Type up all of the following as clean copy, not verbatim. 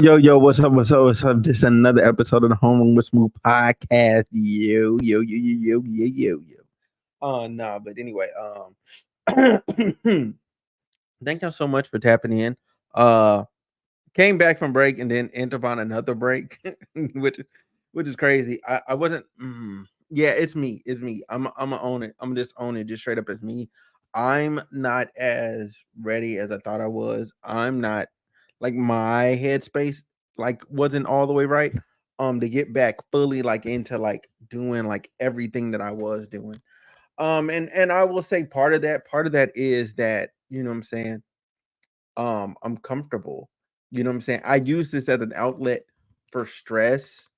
Yo, what's up? This is another episode of the Homeroom with Smooth podcast. Yo. Nah, but anyway, thank y'all so much for tapping in. Uh, came back from break and then entered on another break, which which is crazy. I wasn't. Yeah, it's me. I'm gonna own it. I'm just own it, just straight up as me. I'm not as ready as I thought I was. I'm not like my headspace like wasn't all the way right. To get back fully like into like doing like everything that I was doing. And I will say part of that is that, you know what I'm saying, I'm comfortable. You know what I'm saying? I use this as an outlet for stress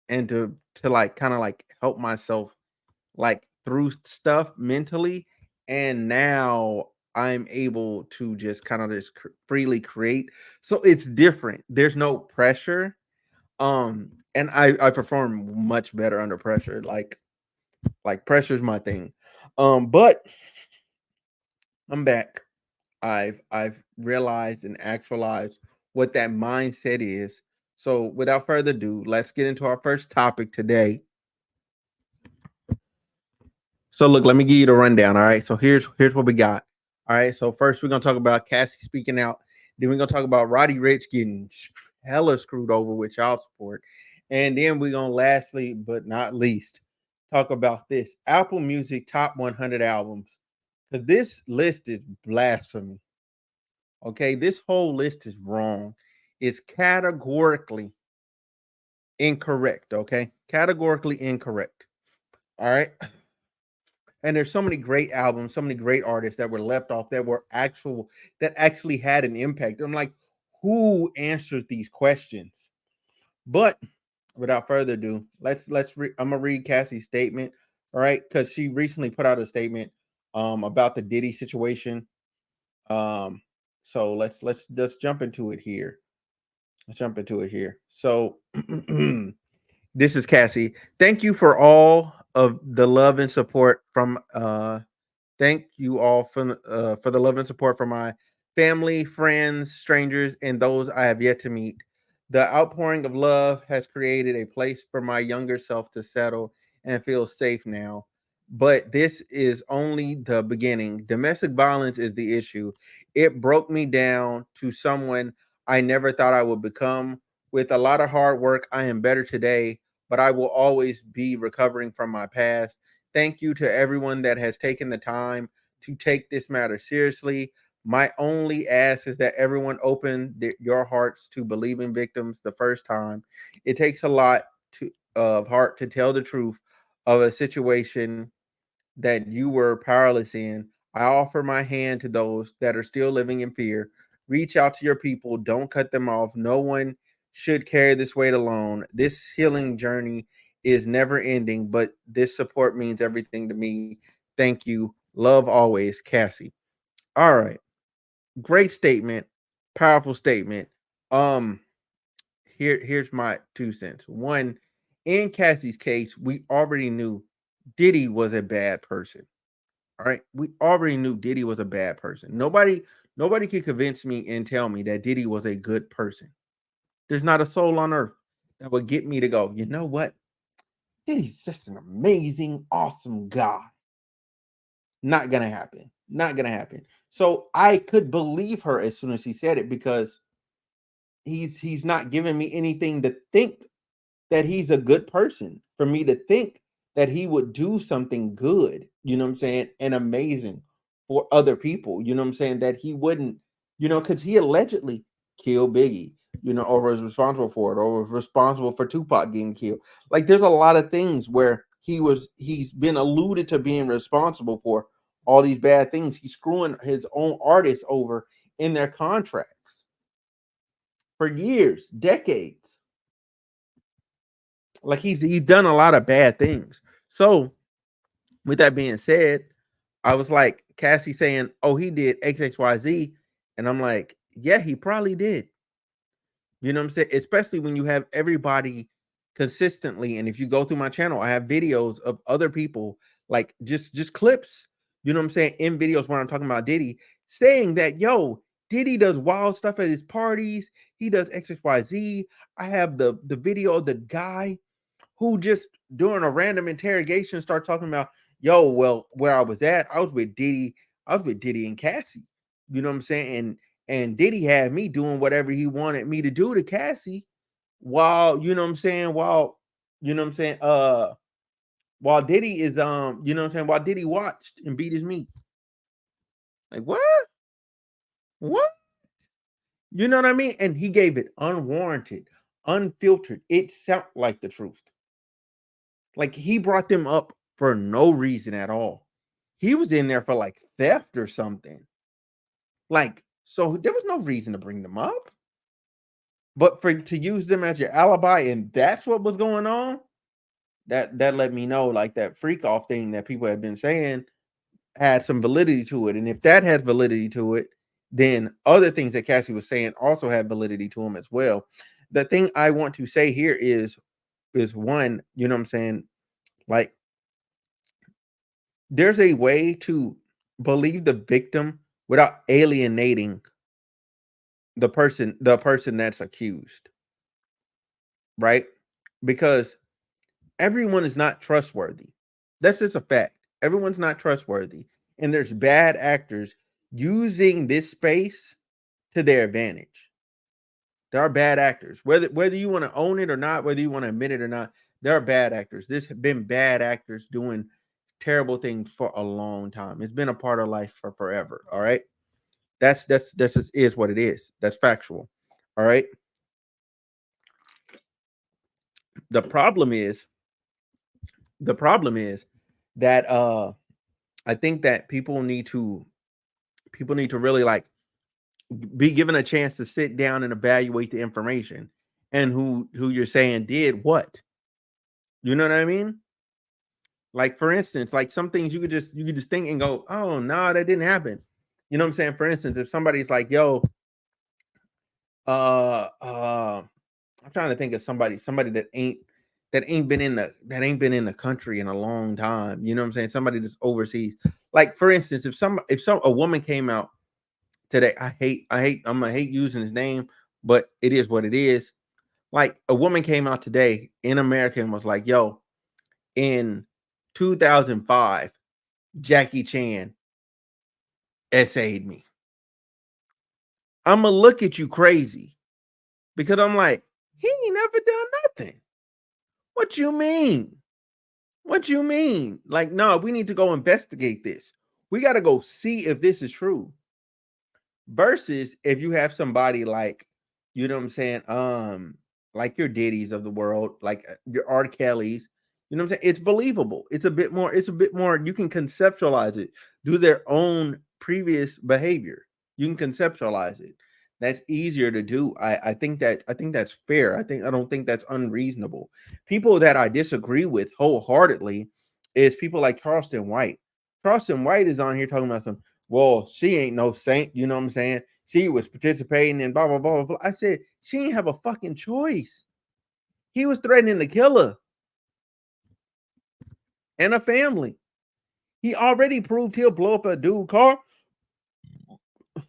and to like kind of like help myself like through stuff mentally. And now I'm able to just kind of just freely create. So it's different. There's no pressure. And I perform much better under pressure. Like pressure is my thing. But I'm back. I've realized and actualized what that mindset is. So without further ado, let's get into our first topic today. So look, let me give you the rundown. All right. So here's what we got. All right. So first we're gonna talk about Cassie speaking out. Then we're gonna talk about Roddy Ricch getting hella screwed over with child support. And then we're gonna lastly but not least talk about this Apple Music top 100 albums. Because this list is blasphemy. Okay, this whole list is wrong. It's categorically incorrect. Okay, categorically incorrect. All right. And there's so many great albums, so many great artists that were left off that actually had an impact. I'm like, who answers these questions? But without further ado, I'm gonna read Cassie's statement. All right, because she recently put out a statement about the Diddy situation. Um, so let's just jump into it here. Let's jump into it here. So this is Cassie. Thank you for all of the love and support from thank you all for the love and support from my family, friends, strangers, and those I have yet to meet. The outpouring of love has created a place for my younger self to settle and feel safe now. But this is only the beginning. Domestic violence is the issue. It broke me down to someone I never thought I would become. With a lot of hard work, I am better today, but I will always be recovering from my past. Thank you to everyone that has taken the time to take this matter seriously. My only ask is that everyone open your hearts to believing victims the first time. It takes a lot of heart to tell the truth of a situation that you were powerless in. I offer my hand to those that are still living in fear. Reach out to your people. Don't cut them off. No one should carry this weight alone. This healing journey is never ending, but this support means everything to me. Thank you. Love always, Cassie. All right. Great statement. Powerful statement. Um, here's my 2 cents. One, in Cassie's case, we already knew Diddy was a bad person. All right. We already knew Diddy was a bad person. Nobody could convince me and tell me that Diddy was a good person. There's not a soul on earth that would get me to go, you know what? Diddy's just an amazing, awesome guy. Not gonna happen. Not gonna happen. So I could believe her as soon as he said it because he's not giving me anything to think that he's a good person for me to think that he would do something good, you know what I'm saying, and amazing for other people, you know what I'm saying, that he wouldn't, because he allegedly killed Biggie, or was responsible for it, or was responsible for Tupac getting killed. Like there's a lot of things where he's been alluded to being responsible for all these bad things. He's screwing his own artists over in their contracts for years, decades. Like he's done a lot of bad things. So with that being said, I was like Cassie saying, "Oh, he did XXYZ," and I'm like, "Yeah, he probably did." You know what I'm saying? Especially when you have everybody consistently, and if you go through my channel, I have videos of other people, like just clips. You know what I'm saying? In videos where I'm talking about Diddy, saying that, "Yo, Diddy does wild stuff at his parties. He does XYZ. I have the video of the guy who just during a random interrogation start talking about, yo, well, where I was at, I was with Diddy, and Cassie. You know what I'm saying? And Diddy had me doing whatever he wanted me to do to Cassie while, you know what I'm saying, you know what I'm saying, while Diddy is you know what I'm saying, while Diddy watched and beat his meat. Like what? What? You know what I mean? And he gave it unwarranted, unfiltered. It sounded like the truth. Like he brought them up for no reason at all. He was in there for like theft or something. Like, so there was no reason to bring them up. But for to use them as your alibi, and that's what was going on, that let me know like that freak off thing that people have been saying had some validity to it. And if that had validity to it, then other things that Cassie was saying also had validity to them as well. The thing I want to say here is one, you know what I'm saying? Like, there's a way to believe the victim without alienating the person that's accused, right? Because everyone is not trustworthy. That's just a fact. Everyone's not trustworthy. And there's bad actors using this space to their advantage. There are bad actors. Whether you want to own it or not, whether you want to admit it or not, there are bad actors. There's been bad actors doing terrible things for a long time. It's been a part of life for forever. All right. That's just is what it is. That's factual. All right. The problem is the problem is that I think that people need to really like be given a chance to sit down and evaluate the information and who you're saying did what. You know what I mean? Like for instance, like some things you could just think and go, oh no, that didn't happen. You know what I'm saying? For instance, if somebody's like, yo, uh uh I'm trying to think of somebody that ain't been in the country in a long time. You know what I'm saying? Somebody that's overseas. Like for instance, if a woman came out today, I'm gonna hate using his name, but it is what it is. Like a woman came out today in America and was like, yo, in 2005, Jackie Chan essayed me. I'm gonna look at you crazy because I'm like, he ain't never done nothing. What you mean? What you mean? Like, no, we need to go investigate this. We got to go see if this is true. Versus if you have somebody like, you know what I'm saying, like your Diddy's of the world, like your R. Kelly's, you know what I'm saying? It's believable. It's a bit more, you can conceptualize it, do their own previous behavior. You can conceptualize it. That's easier to do. I think that's fair. I don't think that's unreasonable. People that I disagree with wholeheartedly is people like Charleston White. Charleston White is on here talking about some, well, she ain't no saint, you know what I'm saying? She was participating in blah blah blah blah. I said she didn't have a fucking choice. He was threatening to kill her and her family. He already proved he'll blow up a dude car.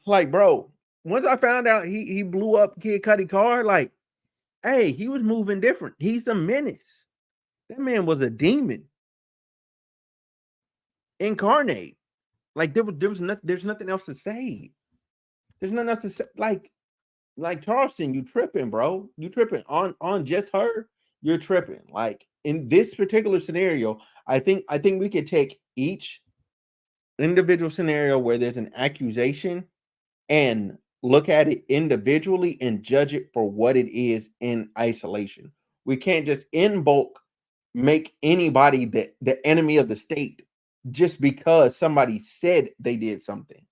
Like, bro, once I found out he blew up Kid Cudi car, like, hey, he was moving different. He's a menace. That man was a demon incarnate. Like there's nothing else to say. There's nothing else to say. Like Charleston, you tripping, bro. You tripping on just her. You're tripping. Like in this particular scenario, I think we could take each individual scenario where there's an accusation and look at it individually and judge it for what it is in isolation. We can't just in bulk make anybody the enemy of the state just because somebody said they did something.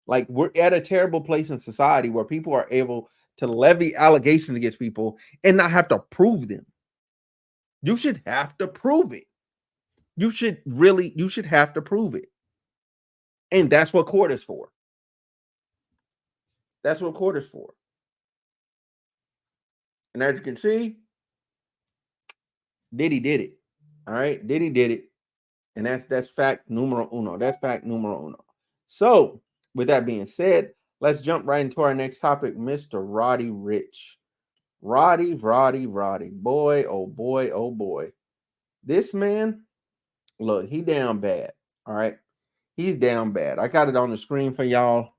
Like we're at a terrible place in society where people are able to levy allegations against people and not have to prove them. You should have to prove it. You should have to prove it. And that's what court is for. That's what court is for. And as you can see, Diddy did it. All right, Diddy did it. And that's fact numero uno. That's fact numero uno. So, with that being said, Let's jump right into our next topic, Mr. Roddy Ricch. Roddy. Boy, oh boy, oh boy. This man, look, he down bad. All right. He's down bad. I got it on the screen for y'all.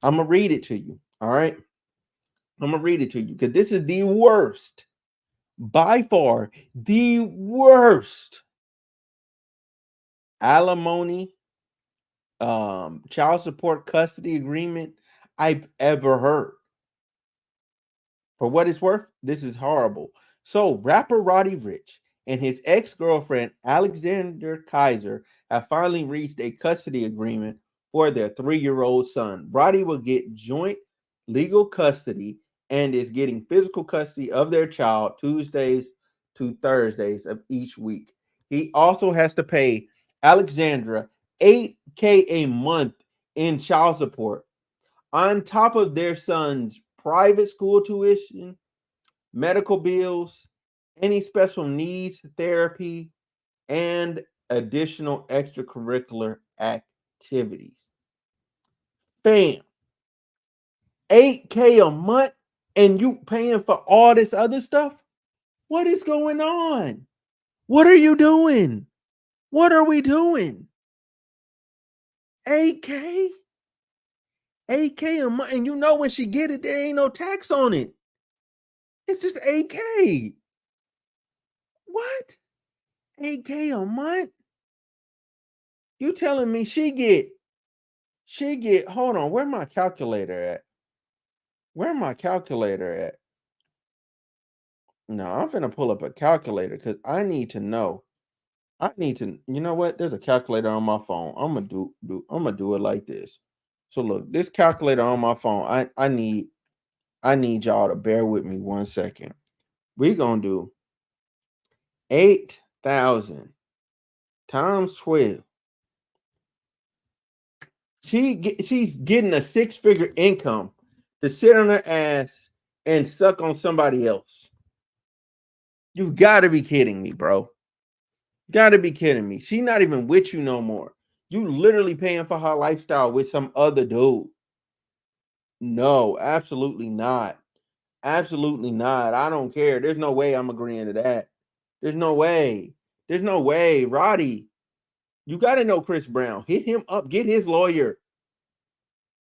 I'm going to read it to you. All right. I'm going to read it to you because this is the worst, by far, the worst alimony, child support custody agreement I've ever heard. For what it's worth, this is horrible. So, rapper Roddy Ricch and his ex-girlfriend Alexander Kaiser have finally reached a custody agreement for their 3-year-old son. Roddy will get joint legal custody and is getting physical custody of their child Tuesdays to Thursdays of each week. He also has to pay Alexandra $8K a month in child support on top of their son's private school tuition, medical bills, any special needs therapy, and additional extracurricular activities. Bam. 8K a month and you paying for all this other stuff? What is going on? What are you doing? What are we doing? 8K? 8K a month. And you know when she get it, there ain't no tax on it. It's just 8K. What? 8K a month? You telling me she get, hold on, where my calculator at? Where my calculator at? No, I'm gonna pull up a calculator because I need to know. I need to, you know what? There's a calculator on my phone. I'm gonna I'm gonna do it like this. So look, this calculator on my phone, I need y'all to bear with me 1 second. We're gonna do 8,000 times 12. She's getting a 6-figure income to sit on her ass and suck on somebody else. You've got to be kidding me, bro. Got to be kidding me. She's not even with you no more. You literally paying for her lifestyle with some other dude. No, absolutely not. Absolutely not. I don't care. There's no way I'm agreeing to that. There's no way. There's no way. Roddy, you got to know Chris Brown. Hit him up. Get his lawyer.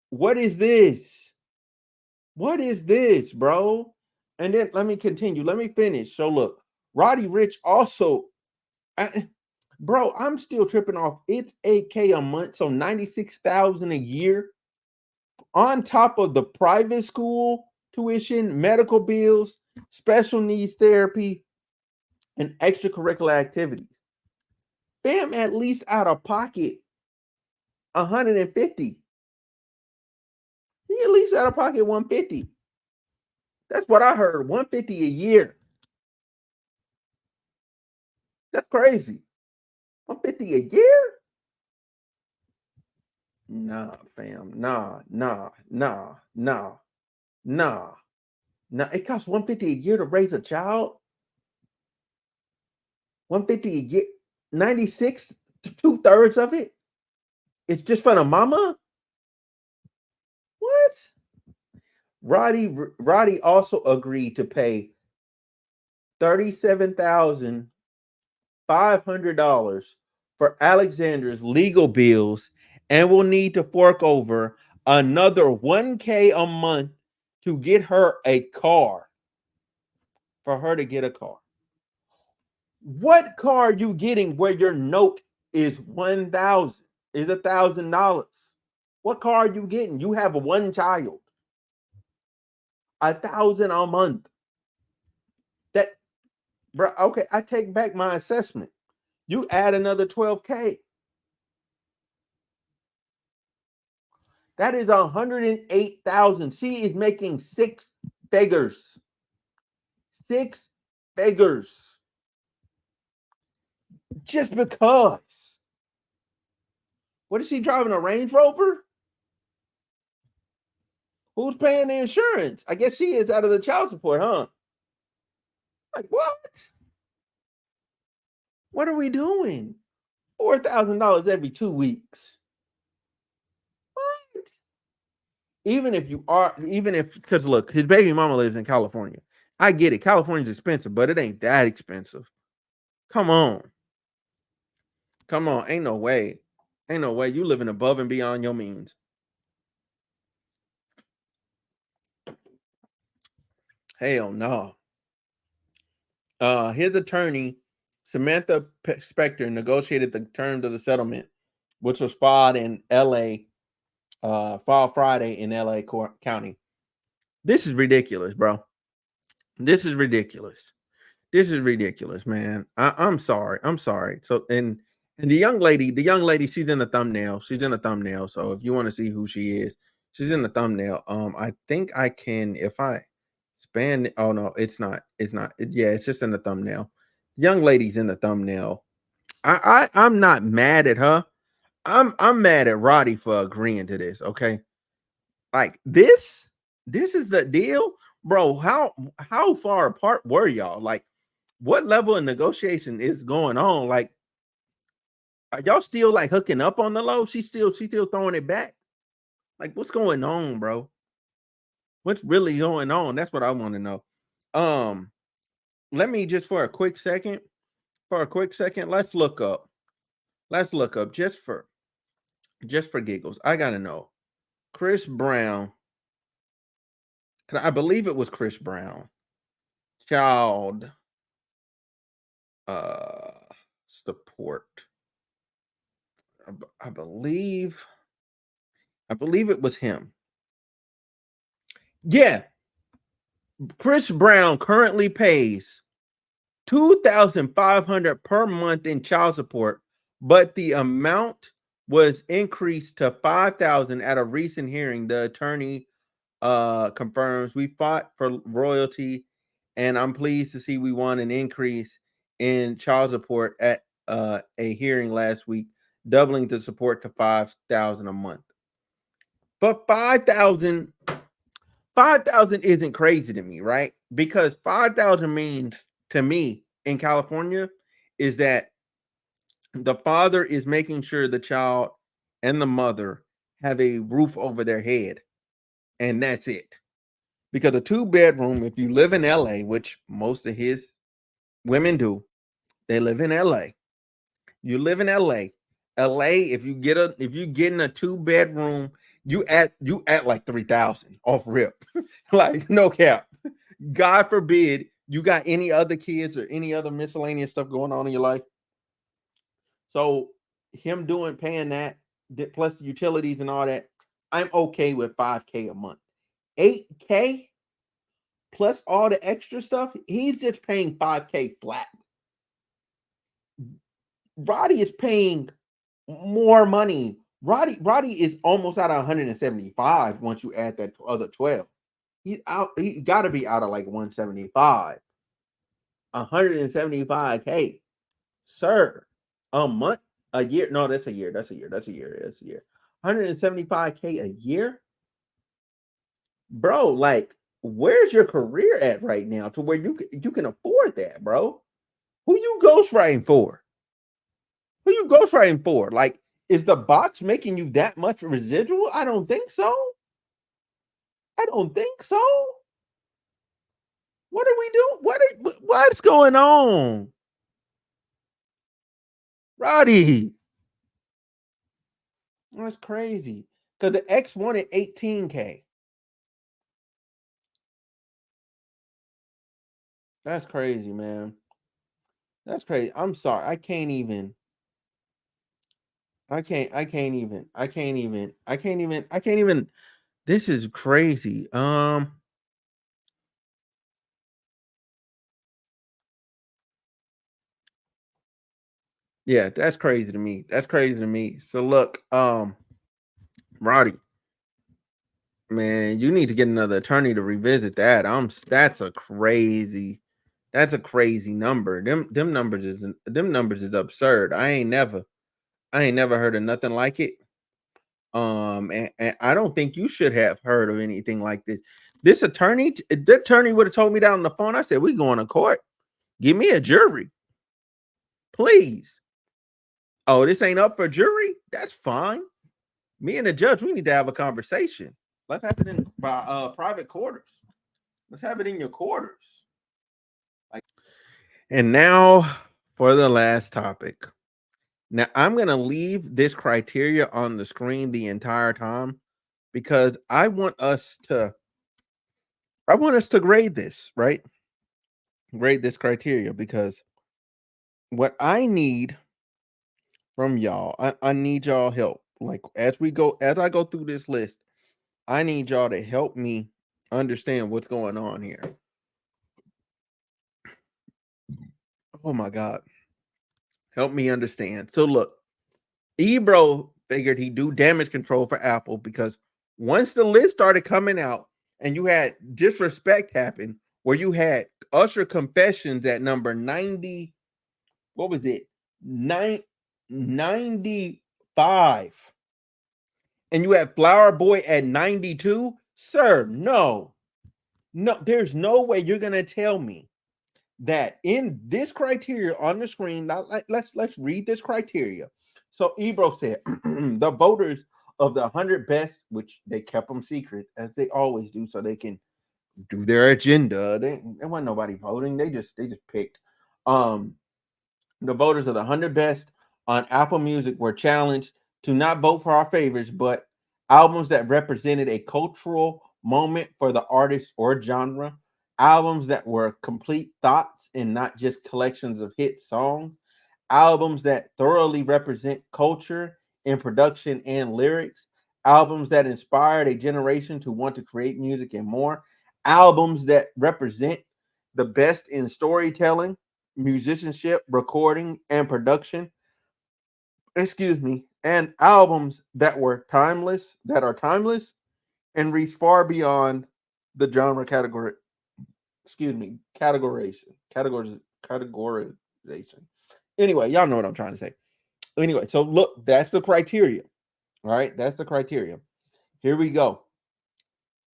What is this? What is this, bro? And then let me continue. Let me finish. So look, Roddy Ricch also, bro, I'm still tripping off. It's 8K a month, so 96,000 a year on top of the private school tuition, medical bills, special needs therapy, and extracurricular activities. Fam, at least out of pocket 150. He at least out of pocket 150. That's what I heard. 150 a year. That's crazy. 150 a year? Nah, fam. Nah. It costs 150 a year to raise a child. 150 a year. 96 to 2/3 of it. It's just for the mama? What? Roddy also agreed to pay $37,500 for Alexander's legal bills and will need to fork over another 1K a month to get her a car. For her to get a car. What car are you getting where your note is 1,000? Is $1,000? What car are you getting? You have one child. 1,000 a month. That, bro. Okay, I take back my assessment. You add another 12K. That is 108,000. She is making 6 figures. 6 figures. Just because. What is she driving? A Range Rover? Who's paying the insurance? I guess she is out of the child support, huh? Like, what? What are we doing? $4,000 every 2 weeks. What? even if you are, even if, because look, his baby mama lives in California. I get it. California's expensive, but it ain't that expensive. Come on. Come on. Ain't no way. Ain't no way. You living above and beyond your means. Hell no. His attorney, Samantha Spector, negotiated the terms of the settlement, which was filed in LA, filed Friday in LA County. This is ridiculous, bro. This is ridiculous. This is ridiculous, man. I'm sorry. I'm sorry. So and the young lady, she's in the thumbnail. She's in the thumbnail. So if you want to see who she is, she's in the thumbnail. I think I can if I span. Oh no, it's not. It's not. Yeah, it's just in the thumbnail. Young lady's in the thumbnail. I'm not mad at her. I'm mad at Roddy for agreeing to this. Okay, like this is the deal, bro. How far apart were y'all? Like, what level of negotiation is going on? Like, are y'all still like hooking up on the low? She's still throwing it back. Like, what's going on, bro? What's really going on? That's what I want to know. Um, Let me just for a quick second, let's look up. Let's look up just for giggles. I gotta know. Chris Brown. I believe it was Chris Brown. Child uh support. I believe it was him. Yeah, Chris Brown currently pays 2,500 per month in child support, but the amount was increased to 5,000 at a recent hearing. The attorney confirms we fought for royalty, and I'm pleased to see we won an increase in child support at a hearing last week, doubling the support to 5,000 a month. But 5,000 isn't crazy to me, right? Because 5,000 means to me in California is that the father is making sure the child and the mother have a roof over their head, and that's it. Because a two-bedroom, if you live in LA, which most of his women do, they live in LA. You live in LA. LA, if you get in a two-bedroom, you at like 3,000 off rip. Like no cap. God forbid you got any other kids or any other miscellaneous stuff going on in your life. So him paying that plus utilities and all that, I'm okay with 5K a month. 8K plus all the extra stuff, he's just paying 5K flat. Roddy is paying more money. Roddy is almost out of 175 once you add that other 12. He's out, he got to be out of like 175. 175K, sir. A month, a year. No, that's a year. That's a year. That's a year. That's a year. 175K a year, bro. Like, where's your career at right now to where you can afford that, bro? Who you ghostwriting for? Who you ghostwriting for? Like, is the box making you that much residual? I don't think so. I don't think so. What are we doing? What's going on, Roddy? That's crazy. Because the X wanted 18K. That's crazy, man. That's crazy. I'm sorry. I can't even. This is crazy. Yeah, that's crazy to me. That's crazy to me. So look, Roddy, man, you need to get another attorney to revisit that. That's a crazy number. Them numbers is absurd. I ain't never heard of nothing like it. And I don't think you should have heard of anything like this. The attorney would have told me that on the phone. I said, we going to court. Give me a jury, please. Oh, this ain't up for jury? That's fine. Me and the judge, we need to have a conversation. Let's have it in by private quarters. Let's have it in your quarters. Like, and now for the last topic. Now I'm gonna leave this criteria on the screen the entire time because I want us to grade this, right? Grade this criteria because what I need from y'all, I need y'all help. Like as I go through this list, I need y'all to help me understand what's going on here. Oh my God. Help me understand. So look, Ebro figured he'd do damage control for Apple because once the list started coming out and you had disrespect happen, where you had Usher Confessions at number 90, what was it? 95. And you had Flower Boy at 92. Sir, no. No, there's no way you're gonna tell me that in this criteria on the screen. Now, let's read this criteria. So Ebro said the voters of the 100 best, which they kept them secret as they always do, so they can do their agenda. There wasn't nobody voting. They just picked. Um, the voters of the 100 best on Apple Music were challenged to not vote for our favorites, but albums that represented a cultural moment for the artist or genre, albums that were complete thoughts and not just collections of hit songs, albums that thoroughly represent culture in production and lyrics, albums that inspired a generation to want to create music and more, albums that represent the best in storytelling, musicianship, recording, and production. Excuse me, and albums that are timeless, and reach far beyond the genre category. Excuse me, categorization. Anyway, y'all know what I'm trying to say. Anyway, so look, that's the criteria. All right, that's the criteria. Here we go.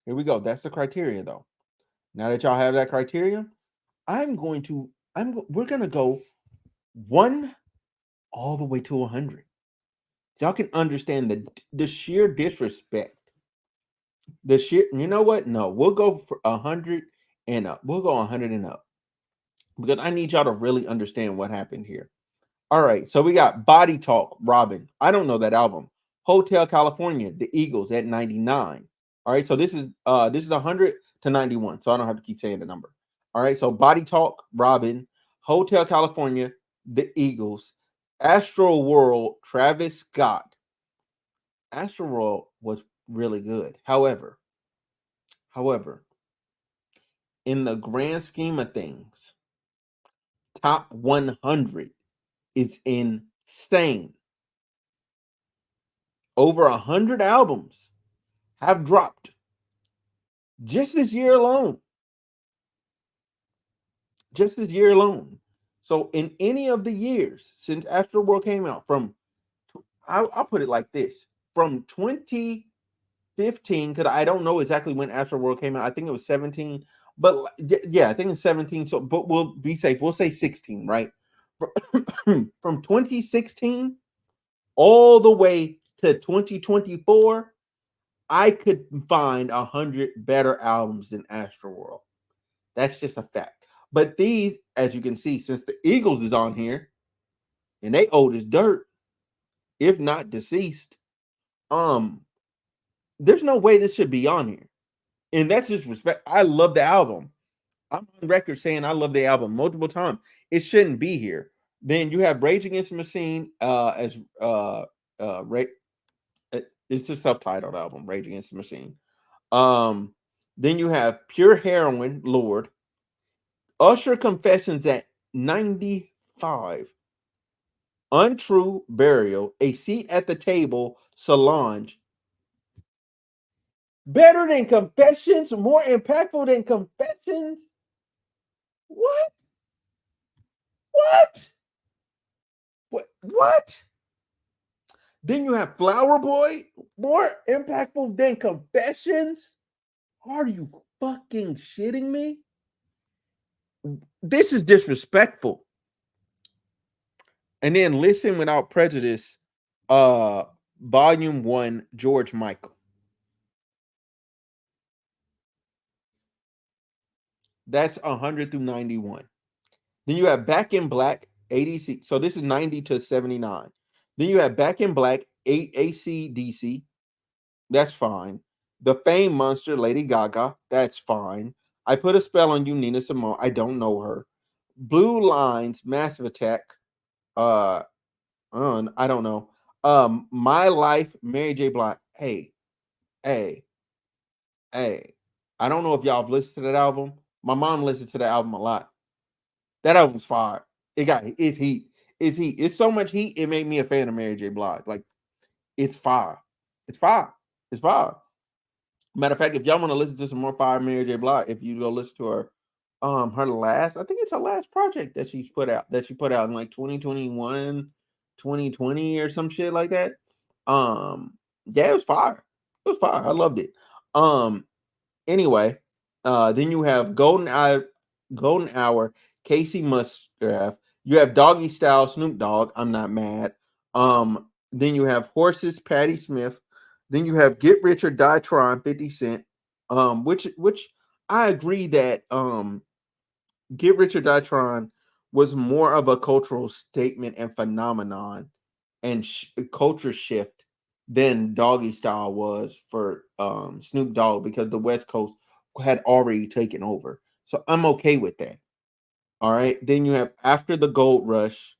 Here we go. That's the criteria, though. Now that y'all have that criteria, we're gonna go one all the way to 100. So y'all can understand the sheer disrespect. The sheer, you know what? No, we'll go for 100 and up. We'll go 100 and up because I need y'all to really understand what happened here. All right, so we got Body Talk, Robin. I don't know that album. Hotel California, The Eagles at 99. All right, so this is 100 to 91, so I don't have to keep saying the number. All right, so Body Talk, Robin, Hotel California, The Eagles, Astro World, Travis Scott. Astro World was really good. However, in the grand scheme of things, top 100 is insane. Over 100 albums have dropped just this year alone. Just this year alone. So in any of the years since Astro World came out, I'll put it like this: from 2015, because I don't know exactly when Astro World came out. I think it was 17, but yeah, I think it's 17. So, but we'll be safe. We'll say 16, right? From 2016 all the way to 2024, I could find 100 better albums than Astroworld. That's just a fact. But these, as you can see, since the Eagles is on here, and they old as dirt, if not deceased, um, there's no way this should be on here. And that's just respect. I love the album. I'm on record saying I love the album multiple times. It shouldn't be here. Then you have Rage Against the Machine as it's a self-titled album, Rage Against the Machine. Um, then you have Pure Heroin, Lord. Usher Confessions at 95. Untrue Burial, A Seat at the Table, Solange. Better than Confessions, more impactful than Confessions. What? What? What? Then you have Flower Boy, more impactful than Confessions. Are you fucking shitting me? This is disrespectful. And then Listen Without Prejudice, uh, Volume 1, George Michael. That's 100 through 91. Then you have Back in Black, 80. So this is 90 to 79. Then you have Back in Black, 8 AC/DC. That's fine. The Fame Monster, Lady Gaga. That's fine. I Put a Spell on You, Nina Simone. I don't know her. Blue Lines, Massive Attack. Uh, I don't know. My Life, Mary J. Blige. Hey, hey, hey. I don't know if y'all have listened to that album. My mom listens to that album a lot. That album's fire. It's heat. It's heat. It's so much heat. It made me a fan of Mary J. Blige. Like it's fire. It's fire. It's fire. Matter of fact, if y'all want to listen to some more fire Mary J. Blige, if you go listen to her last, I think it's her last project that she put out in like 2021, 2020 or some shit like that. Yeah, it was fire. It was fire. I loved it. Um, Anyway, then you have Golden Hour, Casey Musgrave. You have Doggy Style, Snoop Dogg. I'm not mad. Then you have Horses, Patti Smith. Then you have Get Rich or Die Trying, 50 Cent. Which I agree that Get Rich or Die Trying was more of a cultural statement and phenomenon and culture shift than Doggy Style was for Snoop Dogg because the West Coast had already taken over. So I'm okay with that. All right. Then you have After the Gold Rush.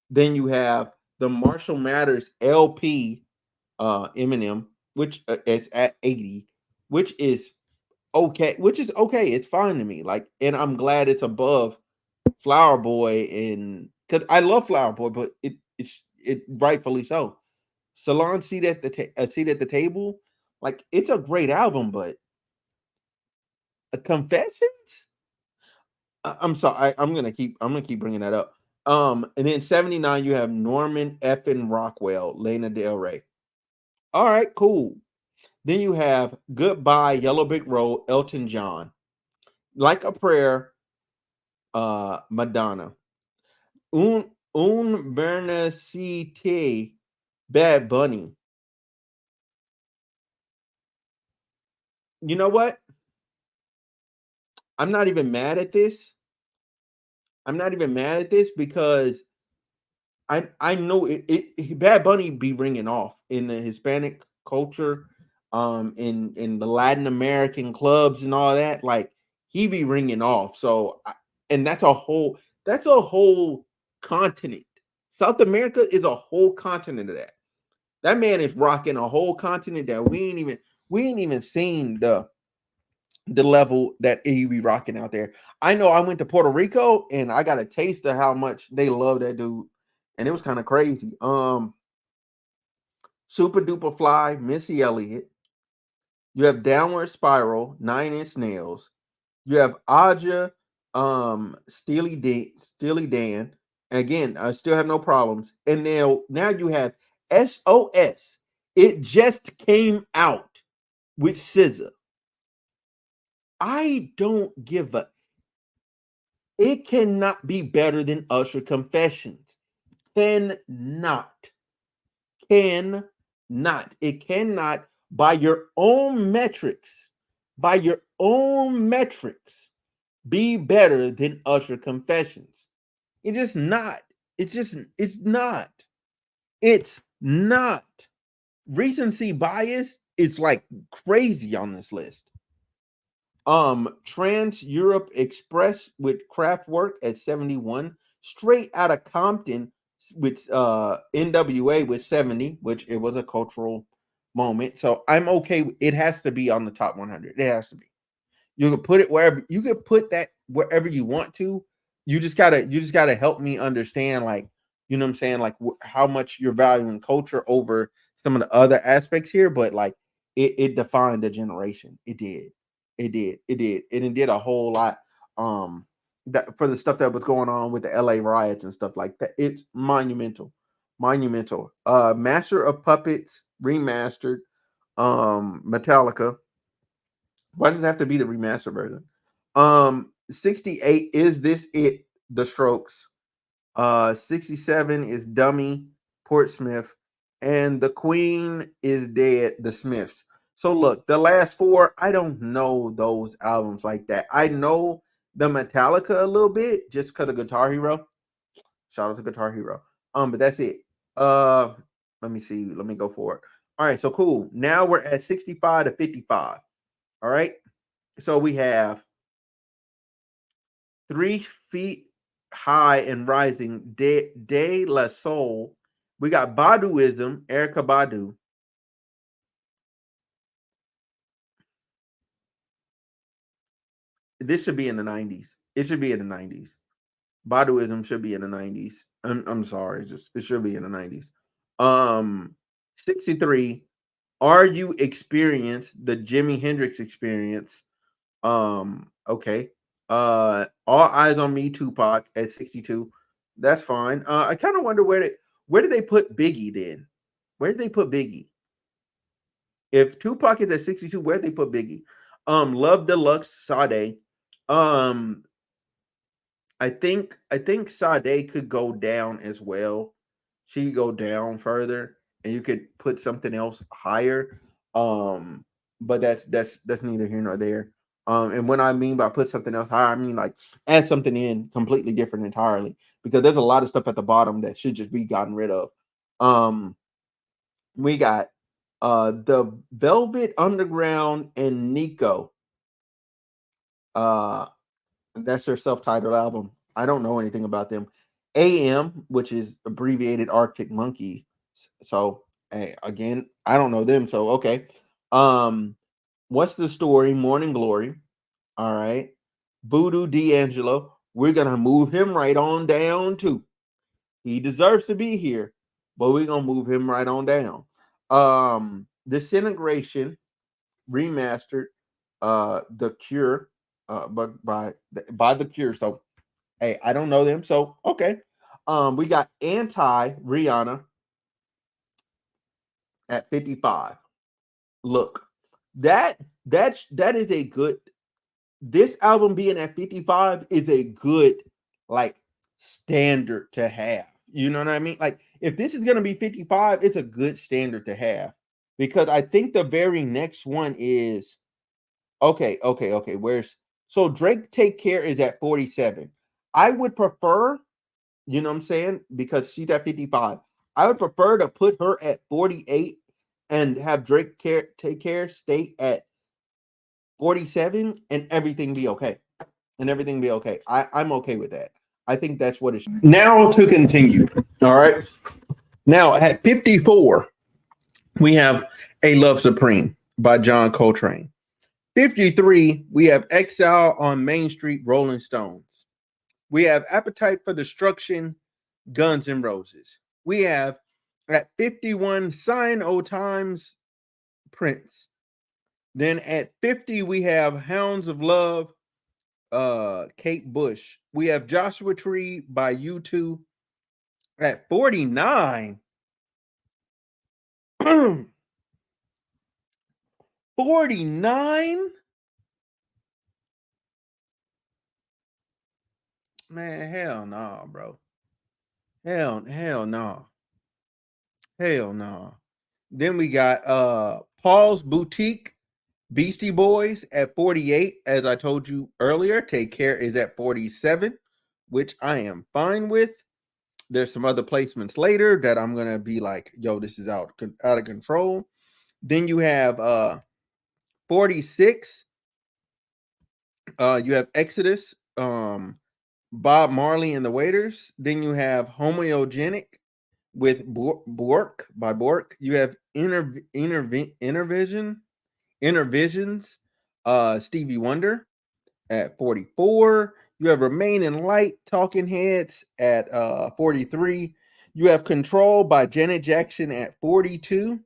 Then you have the Marshall Mathers LP, Eminem, which is at 80, which is okay. Which is okay. It's fine to me. Like, and I'm glad it's above Flower Boy, and because I love Flower Boy, but it rightfully so. Salon seat at the table, like it's a great album, but Confessions. I'm sorry, I'm gonna keep bringing that up. And then 79, you have Norman Effin Rockwell, Lana Del Rey. All right, cool. Then you have Goodbye, Yellow Brick Road, Elton John. Like a Prayer, Madonna. Un Bernacite, Bad Bunny. You know what? I'm not even mad at this. I'm not even mad at this because I know Bad Bunny be ringing off in the Hispanic culture, in the Latin American clubs and all that. Like he be ringing off. So, and that's a whole continent. South America is a whole continent of that. That man is rocking a whole continent that we ain't even seen the level that he be rocking out there. I know I went to Puerto Rico and I got a taste of how much they love that dude, and it was kind of crazy. Super Duper Fly, Missy Elliott. You have Downward Spiral, 9 Inch Nails. You have Aja, Steely Dan. Again, I still have no problems. And now you have SOS. It just came out with SZA. I don't give a. It cannot be better than Usher Confessions. Cannot. Cannot. It cannot, by your own metrics, by your own metrics, be better than Usher Confessions. It's just not. It's not. It's not. Recency bias is like crazy on this list. Trans Europe Express with Kraftwerk at 71. Straight out of Compton with NWA with 70, which it was a cultural moment. So I'm okay. It has to be on the top 100. It has to be. You can put it wherever you can put that wherever you want to. You just gotta help me understand, like, you know what I'm saying, like how much you're valuing culture over some of the other aspects here. But like it defined the generation. It did. It did. And it did a whole lot. That for the stuff that was going on with the LA riots and stuff like that. It's monumental. Monumental. Master of Puppets remastered. Metallica. Why does it have to be the remastered version? 68, Is This It? The Strokes. 67 is Dummy, Portsmouth, and The Queen is Dead, The Smiths. So look, the last four, I don't know those albums like that. I know the Metallica a little bit just because of Guitar Hero. Shout out to Guitar Hero. But that's it. Uh, let me see. Let me go for it. All right, so cool. Now we're at 65 to 55. All right. So we have 3 feet high and rising. De La Soul. We got Baduism, Erica Badu. This should be in the 90s. It should be in the 90s. Baduism should be in the 90s. I'm sorry, just it should be in the 90s. 63. Are you experienced the Jimi Hendrix experience? Okay. All Eyes on Me, Tupac at 62. That's fine. I kind of wonder where did they put Biggie then? Where did they put Biggie? If Tupac is at 62, where did they put Biggie? Love Deluxe Sade. Um, I think Sade could go down as well. She could go down further, and you could put something else higher. Um, but that's neither here nor there. And when I mean by put something else higher, I mean like add something in completely different entirely because there's a lot of stuff at the bottom that should just be gotten rid of. Um, we got the Velvet Underground and Nico. Uh, that's their self-titled album. I don't know anything about them. AM, which is abbreviated Arctic Monkey. So, hey, again, I don't know them. So, okay. Um, what's the story? Morning Glory. All right. Voodoo D'Angelo. We're gonna move him right on down too. He deserves to be here, but we're gonna move him right on down. Disintegration remastered. The Cure. But by the Cure. So hey, I don't know them, so okay. We got Anti Rihanna at 55. Look, that is a good. This album being at 55 is a good like standard to have. You know what I mean? Like if this is gonna be 55, it's a good standard to have because I think the very next one is okay. Where's so Drake Take Care is at 47. I would prefer. You know what I'm saying? Because she's at 55. I would prefer to put her at 48 and have Take Care stay at 47 and everything be okay. And everything be okay. I'm okay with that. I think that's what it should. Now to continue. All right. Now at 54, we have A Love Supreme by John Coltrane. 53, we have Exile on Main Street, Rolling Stones. We have Appetite for Destruction, Guns N' Roses. We have at 51 Sign O' Times, Prince. Then at 50 we have Hounds of Love, Kate Bush. We have Joshua Tree by U2. At 49, 49, man, hell no, bro. Hell no. Hell no. Then we got Paul's Boutique, Beastie Boys at 48. As I told you earlier, Take Care is at 47, which I am fine with. There's some other placements later that I'm gonna be like, yo, this is out of control. Then you have 46. You have Exodus, Bob Marley and the Waiters. Then you have Homogenetic with Bork by Bork. You have Intervisions, Stevie Wonder at 44. You have Remain in Light, Talking Heads at 43. You have Control by Janet Jackson at 42.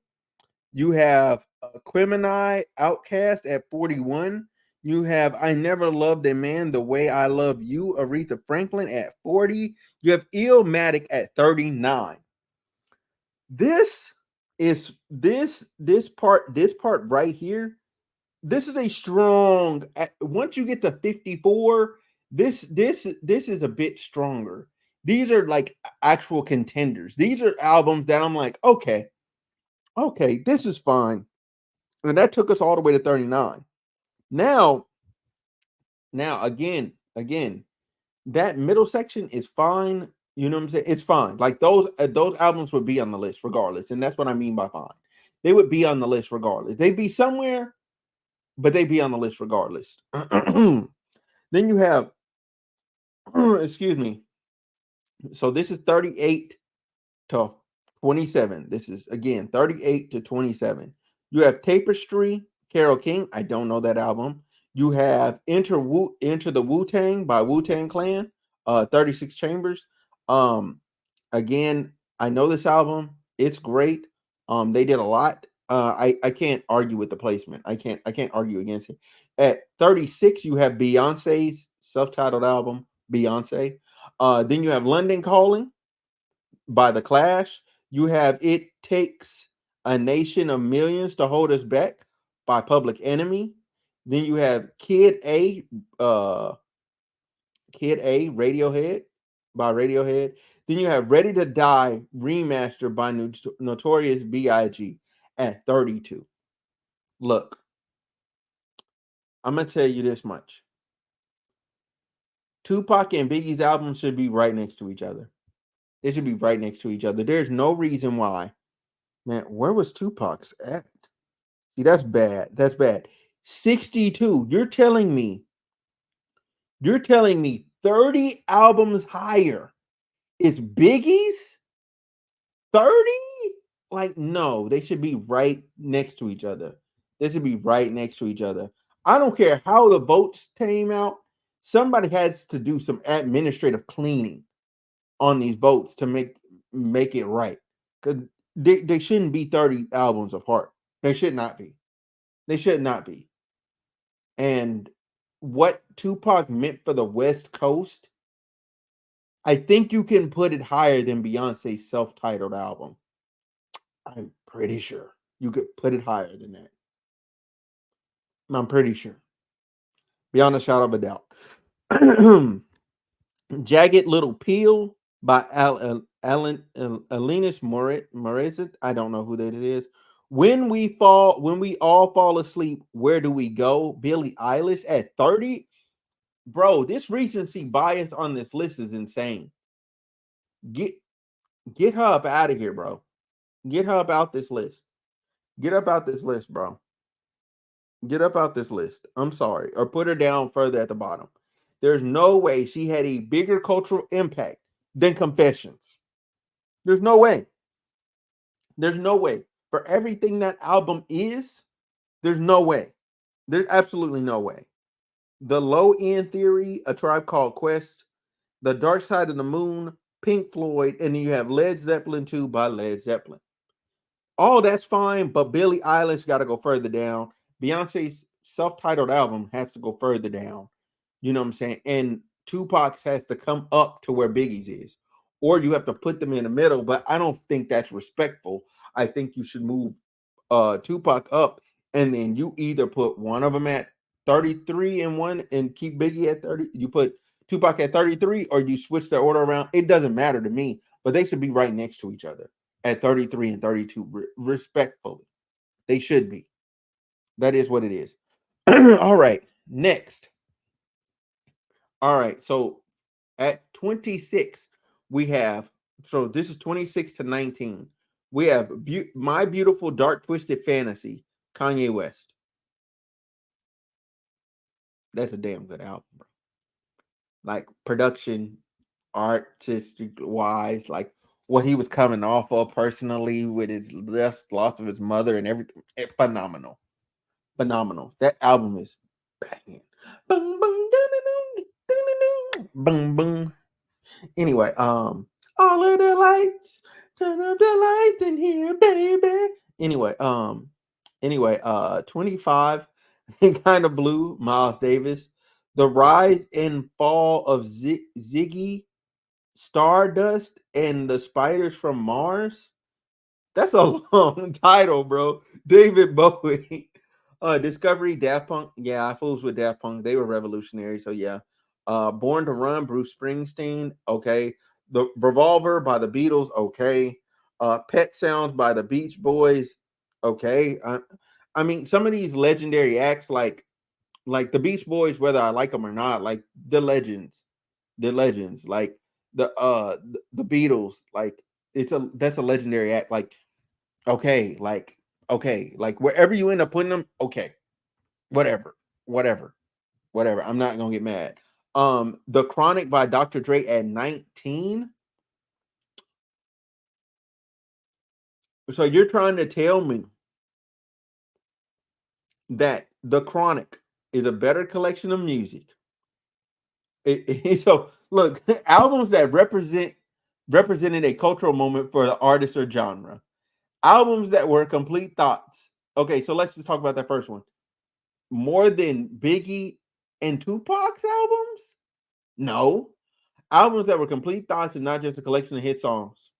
You have Quimini Outcast at 41. You have I Never Loved a Man the Way I Love You, Aretha Franklin at 40. You have Illmatic at 39. This is this part right here. This is a strong. Once you get to 54, this is a bit stronger. These are like actual contenders. These are albums that I'm like, okay, this is fine. And that took us all the way to 39. Now again, Again, that middle section is fine. You know what I'm saying? It's fine. Like those albums would be on the list regardless, and that's what I mean by fine. They would be on the list regardless. They'd be somewhere, but they'd be on the list regardless. Then you have, excuse me. So this is 38 to 27. This is again 38 to 27. You have Tapestry, Carole King. I don't know that album. You have Enter the Wu Tang by Wu Tang Clan, 36 Chambers. Um, Again, I know this album. It's great. They did a lot. I can't argue with the placement. I can't argue against it. At 36, you have Beyonce's self-titled album, Beyonce. Then you have London Calling by The Clash. You have It Takes a Nation of Millions to Hold Us Back by Public Enemy. Then you have uh, Kid A, Radiohead by Radiohead. Then you have Ready to Die remastered by Notorious B.I.G. at 32. Look, I'm gonna tell you this much: Tupac and Biggie's albums should be right next to each other. They should be right next to each other. There's no reason why. Man, where was Tupac's at? See, that's bad. That's bad. 62. You're telling me 30 albums higher is Biggie's? 30? Like, no, they should be right next to each other. They should be right next to each other. I don't care how the votes came out. Somebody has to do some administrative cleaning on these votes to make it right. Because they shouldn't be 30 albums apart. They should not be. They should not be. And what Tupac meant for the West Coast, I think you can put it higher than Beyonce's self-titled album. I'm pretty sure you could put it higher than that. I'm pretty sure, beyond a shadow of a doubt. Jagged Little Pill by Alanis Morissette. I don't know who that is. When we all fall asleep, where do we go? Billie Eilish at 30. Bro, this recency bias on this list is insane. Get get her up out of here, bro. Get her up out this list. Get up out this list, bro. Get up out this list. I'm sorry. Or put her down further at the bottom. There's no way she had a bigger cultural impact than Confessions. There's no way. There's no way. For everything that album is, there's no way. There's absolutely no way. The Low End Theory, A Tribe Called Quest, The Dark Side of the Moon, Pink Floyd, and then you have Led Zeppelin 2 by Led Zeppelin. All that's fine, but Billie Eilish got to go further down. Beyonce's self-titled album has to go further down. You know what I'm saying? And Tupac's has to come up to where Biggie's is. Or you have to put them in the middle, but I don't think that's respectful. I think you should move Tupac up, and then you either put one of them at 33 and one and keep Biggie at 30. You put Tupac at 33, or you switch the order around. It doesn't matter to me, but they should be right next to each other at 33 and 32, respectfully. They should be. That is what it is. All right, next. All right, so at 26, we have, so this is 26 to 19. We have My Beautiful Dark Twisted Fantasy, Kanye West. That's a damn good album, bro. Like production, artistic wise, like what he was coming off of personally with his loss of his mother and everything. Phenomenal. Phenomenal. That album is banging. Boom, boom, boom, boom. Anyway, all of the lights, turn up the lights in here, baby. Anyway, 25, Kind of Blue, Miles Davis. The Rise and Fall of Ziggy Stardust and the Spiders from Mars. That's a long title, bro. David Bowie. Discovery, Daft Punk. Yeah, I fools with Daft Punk. They were revolutionary. So yeah. Born to Run, Bruce Springsteen. Okay. The Revolver by the Beatles. Okay. Pet Sounds by the Beach Boys. Okay. I mean, some of these legendary acts like Like the Beach Boys, whether I like them or not, like the legends, like the Beatles, like that's a legendary act. Like okay, like wherever you end up putting them, okay, whatever, whatever, whatever. I'm not gonna get mad. The Chronic by Dr. Dre at 19. So you're trying to tell me that The Chronic is a better collection of music. So look, albums that represented a cultural moment for the artist or genre. Albums that were complete thoughts. Okay, so let's just talk about that first one. More than Biggie and Tupac's albums? No. Albums that were complete thoughts and not just a collection of hit songs.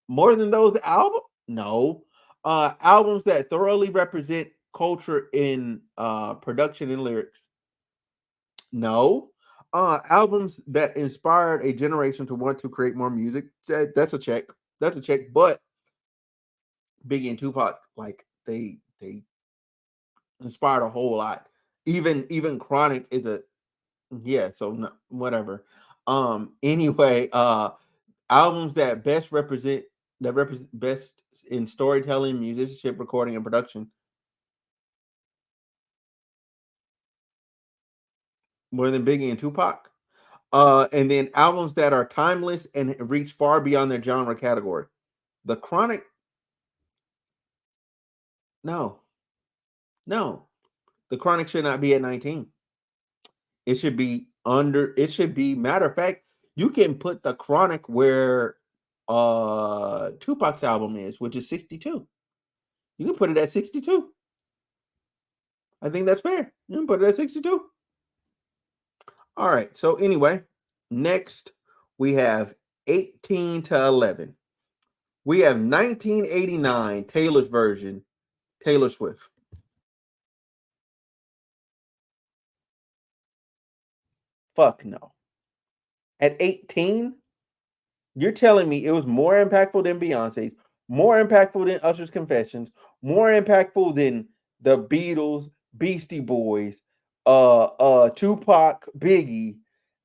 More than those albums? No. Albums that thoroughly represent culture in production and lyrics. No. Albums that inspired a generation to want to create more music. That's a check. That's a check. But Biggie and Tupac, like they inspired a whole lot. Even Chronic is a yeah. So no, whatever. Anyway, albums that represent best in storytelling, musicianship, recording, and production. More than Biggie and Tupac. And then albums that are timeless and reach far beyond their genre category. The Chronic, no, no. The Chronic should not be at 19. It should be under, it should be, matter of fact, you can put The Chronic where Tupac's album is, which is 62. You can put it at 62. I think that's fair. You can put it at 62. All right. So anyway, next we have 18 to 11. We have 1989 Taylor's version, Taylor Swift. Fuck no. At 18, you're telling me it was more impactful than Beyonce's, more impactful than Usher's Confessions, more impactful than the Beatles, Beastie Boys, Tupac, Biggie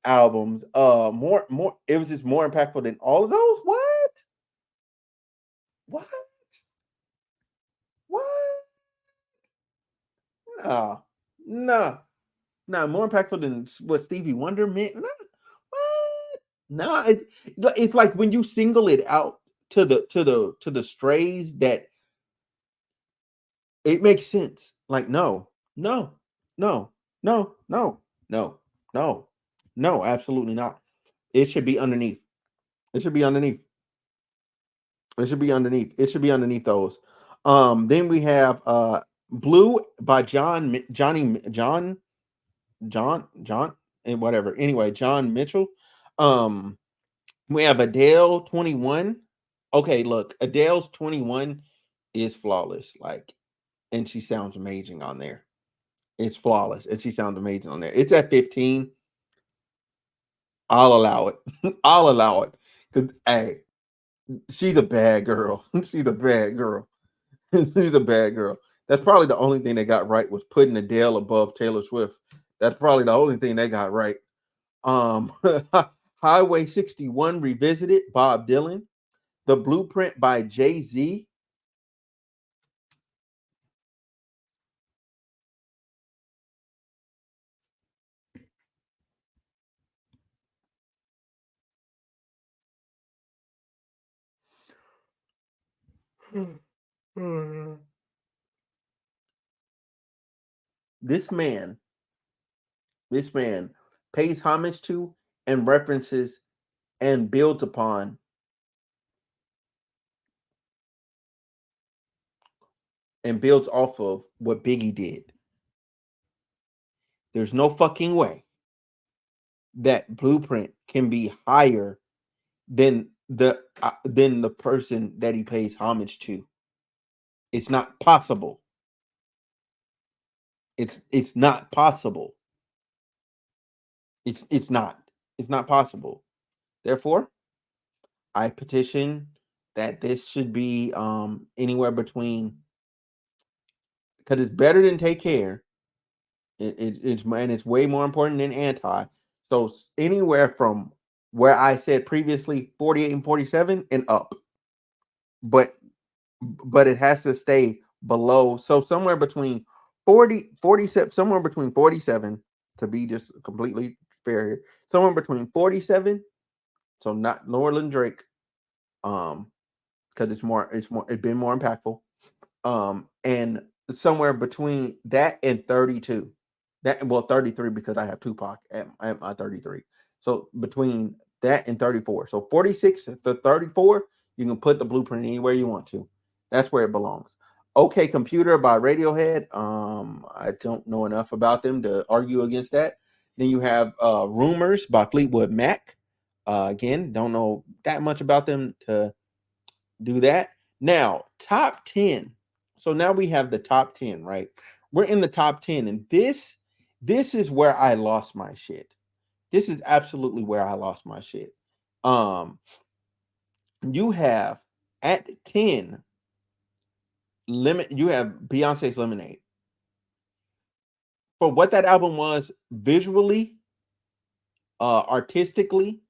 albums. More. It was just more impactful than all of those. What? What? What? No, no, no. More impactful than what Stevie Wonder meant. No, what? No, it's like when you single it out to the strays that it makes sense. Like no, no, no, no, no, no, no, no. Absolutely not. It should be underneath. It should be underneath. It should be underneath. It should be underneath those. Then we have Blue by John and whatever. Anyway, John Mitchell. Um, we have Adele 21. Okay, look, Adele's 21 is flawless. Like, and she sounds amazing on there. It's flawless, and she sounds amazing on there. It's at 15. I'll allow it. I'll allow it. Cause hey, she's a bad girl. She's a bad girl. She's a bad girl. That's probably the only thing they got right was putting Adele above Taylor Swift. That's probably the only thing they got right. Um, Highway 61 Revisited, Bob Dylan. The Blueprint by Jay Z. This man, this man pays homage to and references and builds upon and builds off of what Biggie did. There's no fucking way that Blueprint can be higher than the person that he pays homage to. It's not possible. It's not possible. It's not. It's not possible. Therefore, I petition that this should be anywhere between, because it's better than Take Care. It's way more important than anti. So anywhere from where I said previously 48 and 47 and up, but it has to stay below. So somewhere between 47, somewhere between 47, to be just completely fair here, somewhere between 47, so not lower than Drake, um, because it's been more impactful. And somewhere between that and 32. That, well, 33 because I have Tupac at my 33. So between that and 34. So 46 to 34, you can put the Blueprint anywhere you want to. That's where it belongs. Okay Computer by Radiohead. I don't know enough about them to argue against that. Then you have Rumors by Fleetwood Mac. Again, don't know that much about them to do that. Now, top 10. So now we have the top 10, right? We're in the top 10, and this is where I lost my shit. This is absolutely where I lost my shit. Um, you have at 10 you have Beyonce's Lemonade. For what that album was visually, artistically,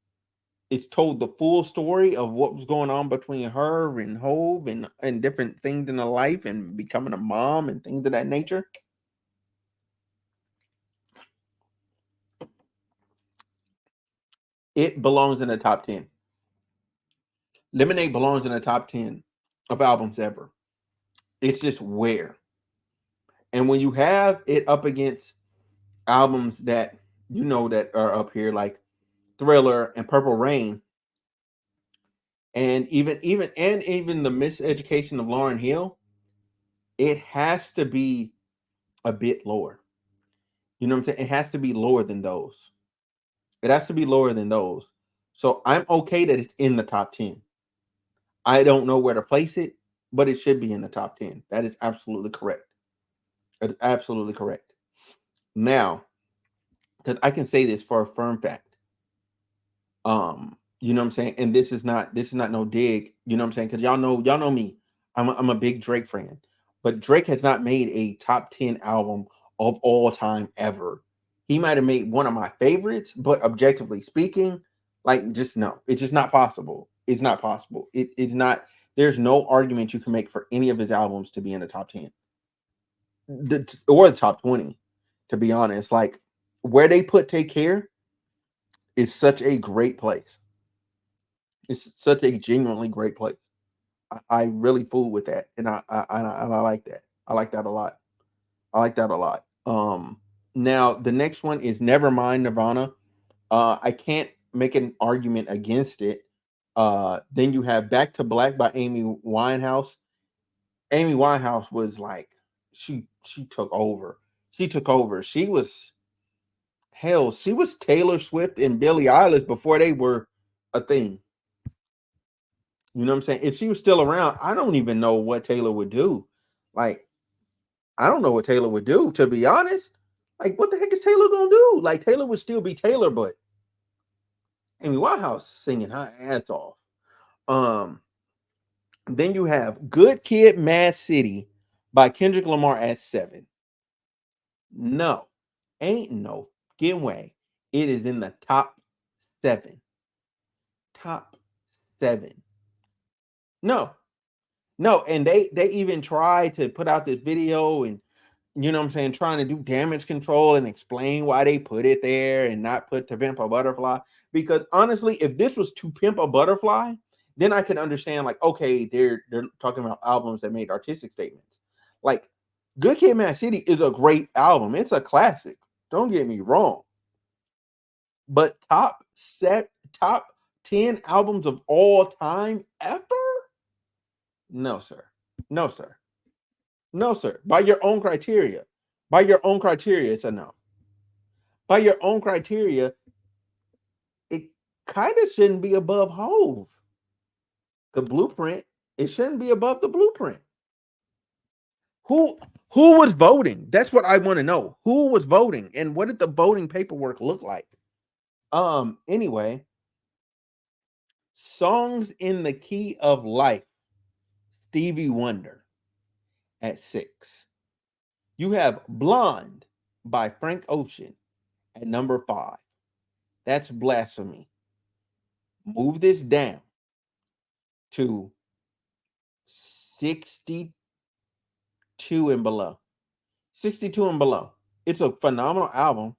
it's told the full story of what was going on between her and Hove and different things in her life and becoming a mom and things of that nature. It belongs in the top 10. Lemonade belongs in the top 10 of albums ever. It's just where. And when you have it up against albums that you know that are up here like Thriller and Purple Rain and even the Miseducation of Lauryn Hill, it has to be a bit lower. You know what I'm saying? It has to be lower than those. It has to be lower than those. So I'm okay that it's in the top 10. I don't know where to place it, but it should be in the top 10. That is absolutely correct. That is absolutely correct. Now, because I can say this for a firm fact. You know what I'm saying? And this is not no dig, you know what I'm saying? Because y'all know me. I'm a big Drake fan. But Drake has not made a top 10 album of all time ever. He might have made one of my favorites, but objectively speaking, like just no, it's just not possible. It's not possible. It's not, there's no argument you can make for any of his albums to be in the top 10 or the top 20, to be honest. Like where they put Take Care is such a great place. It's such a genuinely great place. I really fool with that, and I like that. I like that a lot. I like that a lot. Now the next one is Nevermind Nirvana. I can't make an argument against it. Then you have Back to Black by Amy Winehouse. Amy Winehouse was like she took over. She took over. She was hell. She was Taylor Swift and Billie Eilish before they were a thing. You know what I'm saying? If she was still around, I don't even know what Taylor would do. Like, I don't know what Taylor would do, to be honest. Like, what the heck is Taylor gonna do? Like, Taylor would still be Taylor, but Amy Winehouse singing her ass off. Um, then you have Good Kid, Mad City by Kendrick Lamar at 7. No, ain't no get way. It is in the top 7. Top 7. No, no, and they even tried to put out this video and you know what I'm saying, trying to do damage control and explain why they put it there and not put To Pimp a Butterfly. Because honestly, if this was To Pimp a Butterfly, then I could understand like, okay, they're talking about albums that made artistic statements. Like Good Kid, Mad City is a great album. It's a classic. Don't get me wrong. But top 10 albums of all time ever? No, sir. No, sir. No, sir. By your own criteria. By your own criteria, it's a no. By your own criteria, it kind of shouldn't be above Hove. The Blueprint, it shouldn't be above the Blueprint. Who who was voting? That's what I want to know. Who was voting and what did the voting paperwork look like? Anyway, Songs in the Key of Life, Stevie Wonder at 6. You have Blonde by Frank Ocean at number 5. That's blasphemy. Move this down to 62 and below. 62 and below. It's a phenomenal album.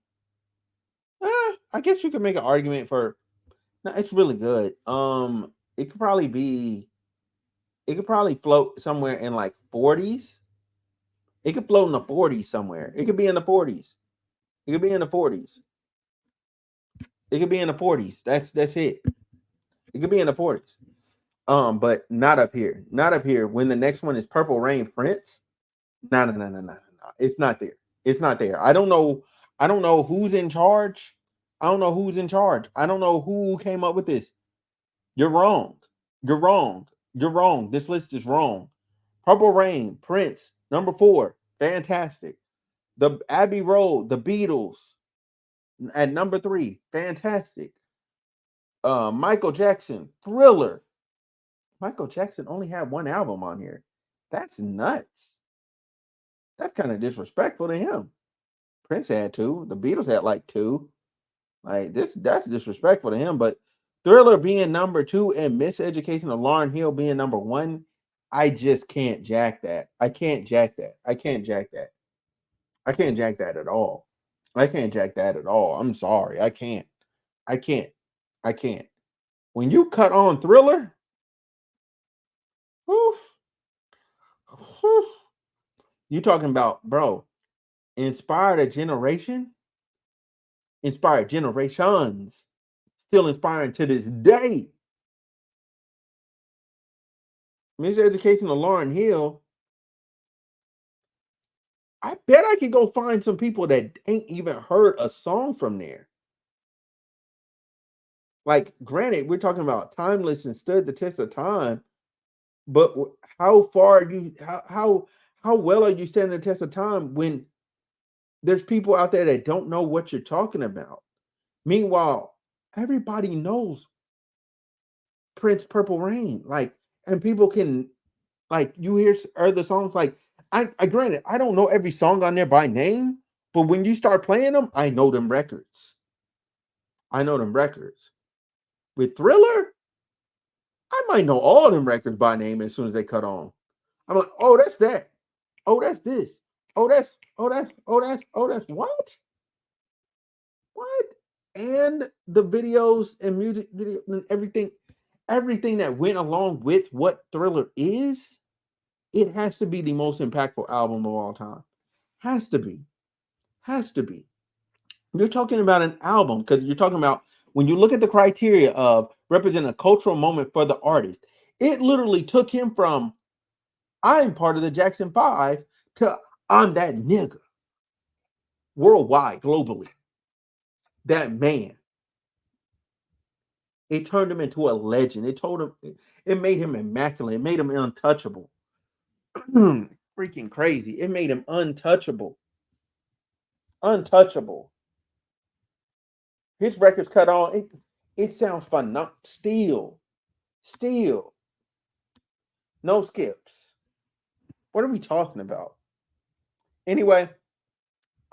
I guess you could make an argument for no, it's really good. It could probably be it could probably float somewhere in like 40s. It could float in the 40s somewhere. It could be in the 40s. It could be in the 40s. It could be in the 40s. That's it. It could be in the 40s. But not up here. Not up here. When the next one is Purple Rain Prince. No. It's not there. It's not there. I don't know. I don't know who's in charge. I don't know who's in charge. I don't know who came up with this. You're wrong. You're wrong. You're wrong. This list is wrong. Purple Rain, Prince, number 4, fantastic. The Abbey Road, the Beatles at number 3, fantastic. Michael Jackson, Thriller. Michael Jackson only had one album on here. That's nuts. That's kind of disrespectful to him. Prince had 2. The Beatles had like 2. Like that's disrespectful to him. But Thriller being number 2 and Miseducation of Lauryn Hill being number 1, I just can't jack that. I can't jack that. I can't jack that. I can't jack that at all. I can't jack that at all. I'm sorry. I can't. I can't. I can't. When you cut on Thriller, whew, whew, you talking about, bro, inspired a generation, inspired generations, still inspiring to this day. Miseducation of Lauryn Hill, I bet I could go find some people that ain't even heard a song from there. Like, granted, we're talking about timeless and stood the test of time, but how far are you? How well are you standing the test of time when there's people out there that don't know what you're talking about? Meanwhile, everybody knows Prince Purple Rain, like, and people can like you hear other songs like I granted I don't know every song on there by name, but when you start playing them, I know them records. I know them records. With Thriller, I might know all them records by name as soon as they cut on. I'm like, oh, that's that. Oh, that's this. Oh, that's what? What? And the videos and music video and everything that went along with what Thriller is, it has to be the most impactful album of all time. Has to be. Has to be. You're talking about an album because you're talking about when you look at the criteria of representing a cultural moment for the artist, it literally took him from I'm part of the Jackson 5 to I'm that nigga worldwide, globally. That man. It turned him into a legend. It told him, it made him immaculate. It made him untouchable. Freaking crazy. It made him untouchable. Untouchable. His records cut on. It sounds phenomenal. Still. No skips. What are we talking about? Anyway,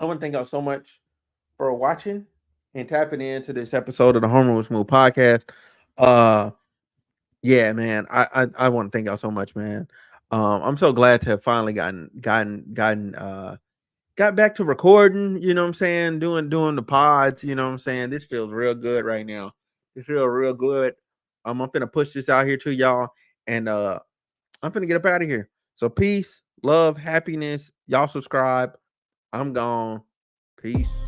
I want to thank y'all so much for watching and tapping into this episode of the Homeroom Smooth podcast. Yeah, man. I want to thank y'all so much, man. I'm so glad to have finally got back to recording, you know what I'm saying? Doing the pods, you know what I'm saying? This feels real good right now. It feels real good. I'm gonna push this out here to y'all and I'm gonna get up out of here. So peace, love, happiness. Y'all subscribe. I'm gone. Peace.